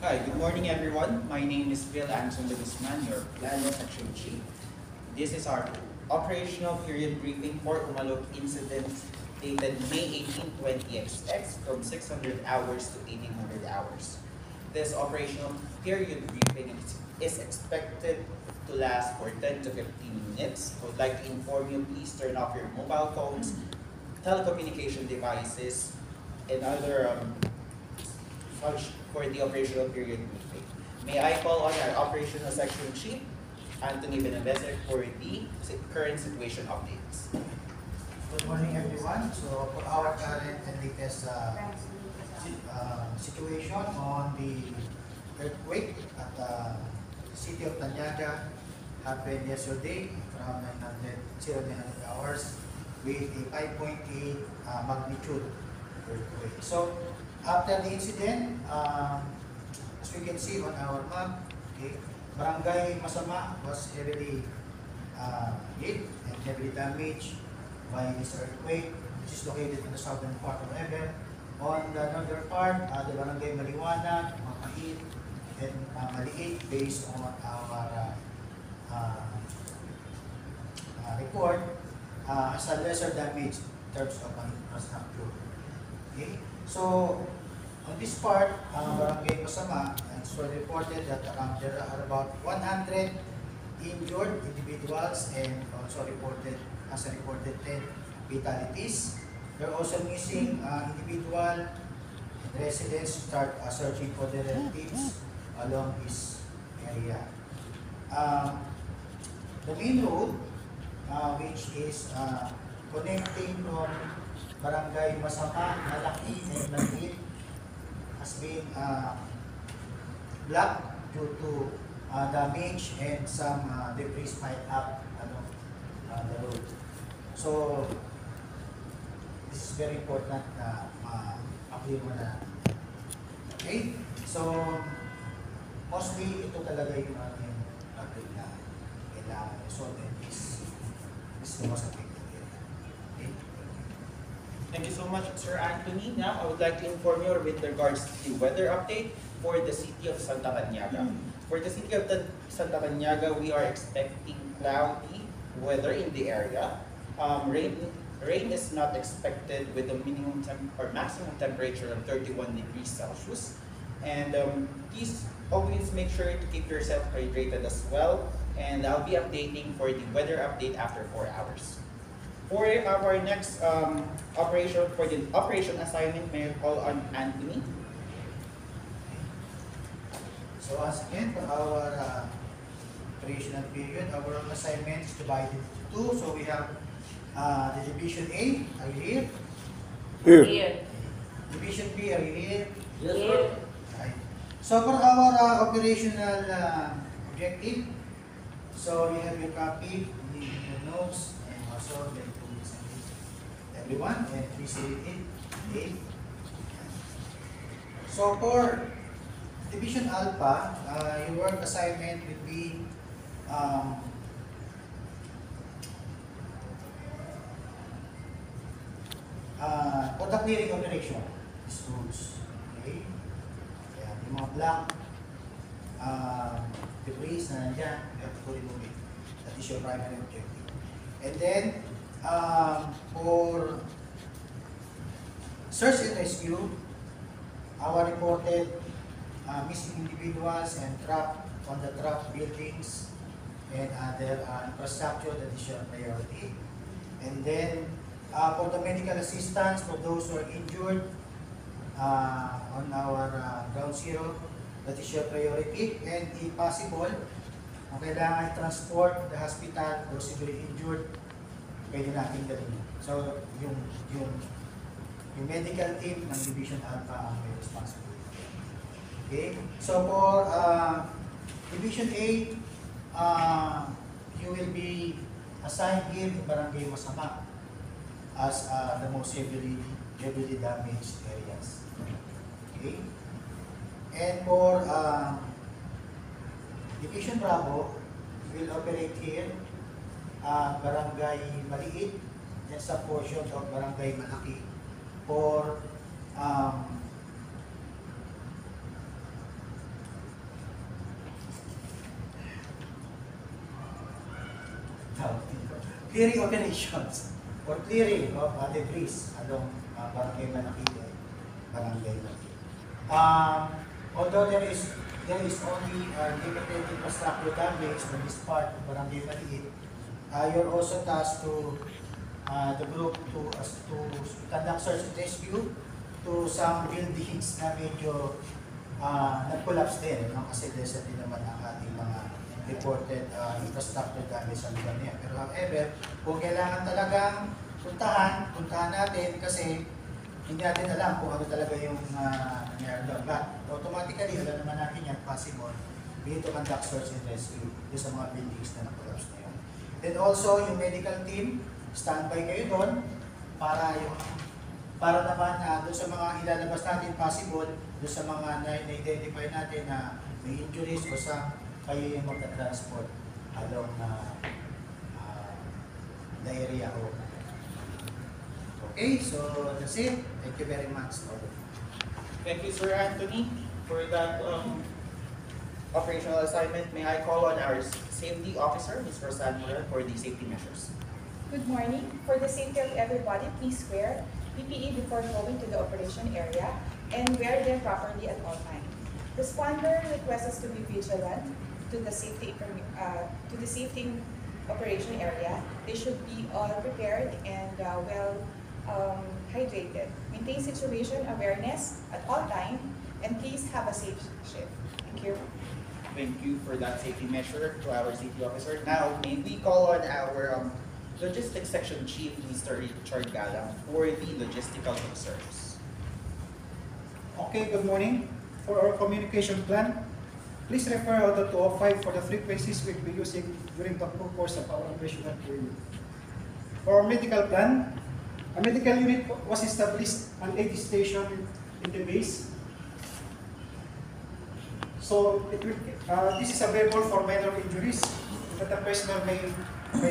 Hi, good morning everyone. My name is Bill Anson de Guzman, your Plano Section Chief. This is our operational period briefing for Umalog incident dated May 18, 20XX from 600 hours to 1800 hours. This operational period briefing is expected to last for 10 to 15 minutes. I would like to inform you, please turn off your mobile phones, telecommunication devices, and other for the operational period briefing. May I call on our operational section chief, Anthony Benaveser, for the current situation updates. Good morning, everyone. So, for our current and latest situation on the earthquake at the city of Tanyaga happened yesterday from 0900 hours with a 5.8 magnitude earthquake. So, after the incident, as we can see on our map, okay, Barangay Masama was heavily hit and heavily damaged by this earthquake, which is located in the southern part of Eben. On the northern part, the Barangay Maliwanag, Mapait, and Maliit, based on our report, has a lesser damage in terms of infrastructure. Okay? So, on this part, Barangay Masama, it's reported that there are about 100 injured individuals and also reported 10 fatalities. They're also missing individual residents start searching for their relatives along this area. The main road, which is connecting from Barangay Masama, Malaki, and Maliit, has been blocked due to damage and some debris piled up along the road. So, this is very important na ma-clear mo na. Okay? So, mostly ito talaga yung ating update na kailangan resolve and this is the most affected area. Okay? Thank you so much, Sir Anthony. Now, I would like to inform you with regards to the weather update for the city of Santa Cañaga. For the city of Santa Cañaga, we are expecting cloudy weather in the area. Rain is not expected with a minimum or maximum temperature of 31 degrees Celsius. And please always make sure to keep yourself hydrated as well. And I'll be updating for the weather update after 4 hours. For our next operation assignment, may I call on Anthony? So once again, for our operational period, our assignment is divided into two. So we have the Division A, are you here? Here. Division B, are you here? Yes, sir. Right. So for our operational objective, so you have your copy, your notes, and also the everyone, and please read it. So for Division Alpha, your work assignment will be for the clearing operation, schools. Okay? Kaya yung mga black debris na nandiyan, you have to remove it. That is your primary objective. And then, for search and rescue, our reported missing individuals and trapped on the trapped buildings and other infrastructure, that is your priority. And then, for the medical assistance for those who are injured on our ground zero, that is your priority. And if possible, kung kailangan transport to the hospital, those severely injured, pwede natin gawin. So, yung medical team ng Division Alpha ang may responsibility. Okay? So, for Division A, you will be assigned here in Barangay Masama as the most heavily damaged areas. Okay? And for Division Bravo, we will operate here Barangay Maliit and some portion of Barangay Malaki for clearing operations or clearing of debris along Barangay Manakite, Barangay Manakite. Although there is only limited infrastructure damage on this part of Barangay Maliit, you're also tasked to the group to conduct search and rescue to some buildings na medyo nag-collapse din, no? Kasi desert din naman ang ating mga reported infrastructure damage sa lugar niya. Pero however, kung kailangan talagang puntahan natin kasi hindi natin alam kung ano talaga yung nangyari doon. But automatically, alam naman natin yan, possible, we need to conduct search and rescue doon sa mga buildings na nag-collapse na yun. Then also, yung medical team, standby kayo doon para naman doon sa mga ilalabas natin possible, doon sa mga na-identify natin na may injuries o sa kayo yung magta-transport along the area o. Okay, so that's it. Thank you very much. Thank you, Sir Anthony, for that operational assignment. May I call on our safety officer, Ms. Rosanne Moral, for the safety measures. Good morning. For the safety of everybody, please wear PPE before going to the operation area and wear them properly at all times. Responder requests us to be vigilant to the safety operation area. They should be all prepared and hydrated. Maintain situation awareness at all time and please have a safe shift. Thank you. Thank you for that safety measure to our safety officer. Now, may we call on our logistics section chief, Mr. Richard Galang, for the logistical concerns. Okay, good morning. For our communication plan, please refer out the 205 for the frequencies we'll be using during the full course of our operational period. For our medical plan, a medical unit was established an aid station in the base. So this is available for minor injuries that the personnel may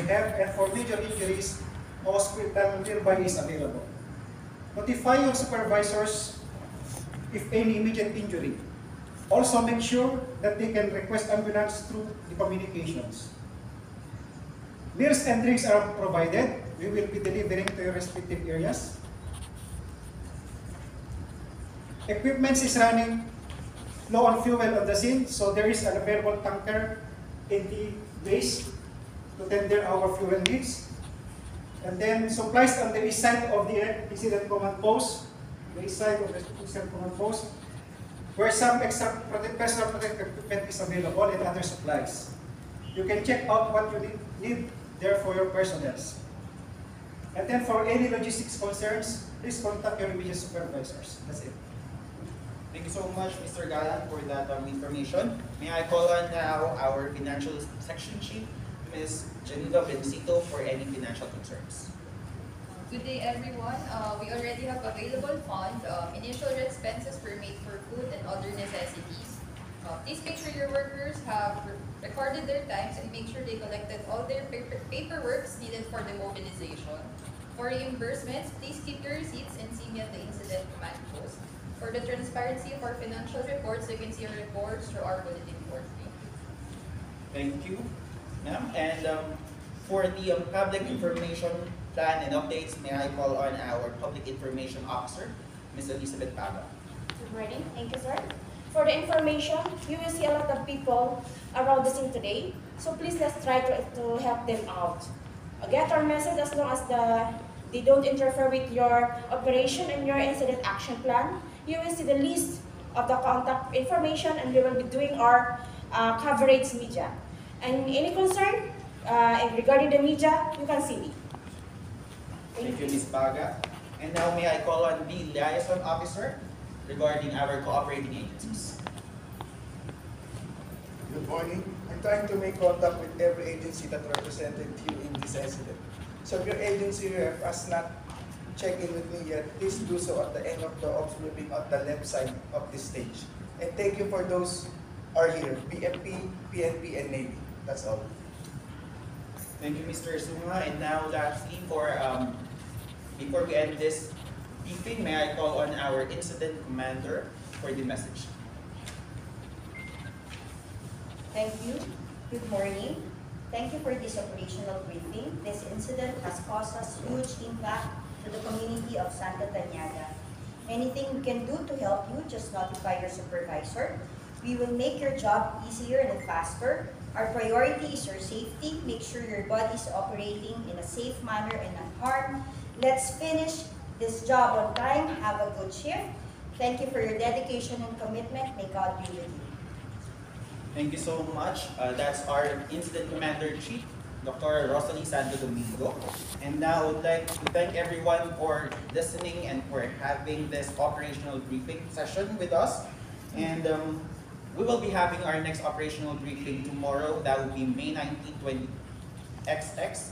have, and for major injuries, a hospital nearby is available. Notify your supervisors if any immediate injury. Also make sure that they can request ambulance through the communications. Meals and drinks are provided. We will be delivering to your respective areas. Equipment is running low on fuel on the scene, so there is an available tanker in the base to tender our fuel needs. And then supplies on the east side of the incident command post, the east side of the incident command post, where some extra personal protective equipment is available and other supplies. You can check out what you need there for your personnel. And then for any logistics concerns, please contact your immediate supervisors. That's it. Thank you so much, Mr. Galang, for that information. May I call on now our financial section chief, Ms. Geneva Bencito, for any financial concerns. Good day, everyone. We already have available fund. Initial expenses were made for food and other necessities. Please make sure your workers have recorded their times and make sure they collected all their paperwork needed for the mobilization. For reimbursements, please keep your receipts and see me at the incident command post. For the transparency of our financial reports, you can see our reports through our bulletin board. Thank you, ma'am. And for the public information plan and updates, may I call on our public information officer, Ms. Elizabeth Paga. Good morning. Thank you, sir. For the information, you will see a lot of people around the scene today. So please let's try to help them out. Get our message as long as they don't interfere with your operation and your incident action plan. You will see the list of the contact information and we will be doing our coverage media. And any concern regarding the media, you can see me. Thank you, Ms. Paga. And now may I call on the liaison officer regarding our cooperating agencies. Good morning. I'm trying to make contact with every agency that represented you in this incident. So if your agency rep has not checked in with me yet, please do so at the end of the ops briefing at the left side of this stage. And thank you for those who are here, BFP, PNP, and Navy. That's all. Thank you, Mr. Suma. And now lastly, before we end this briefing, may I call on our incident commander for the message. Thank you. Good morning. Thank you for this operational briefing. This incident has caused us huge impact to the community of Santa Tanyada. Anything we can do to help you, just notify your supervisor. We will make your job easier and faster. Our priority is your safety. Make sure your body is operating in a safe manner and unharmed. Let's finish this job on time. Have a good shift. Thank you for your dedication and commitment. May God be with you. Thank you so much. That's our Incident Commander Chief, Dr. Rosalie Santo Domingo. And now I would like to thank everyone for listening and for having this operational briefing session with us. And we will be having our next operational briefing tomorrow. That will be May 19, 20XX,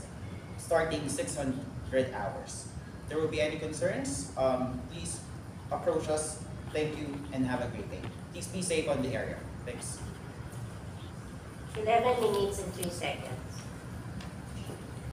starting 600 hours. If there will be any concerns, please approach us. Thank you and have a great day. Please be safe on the area. Thanks. 11 minutes and 3 seconds.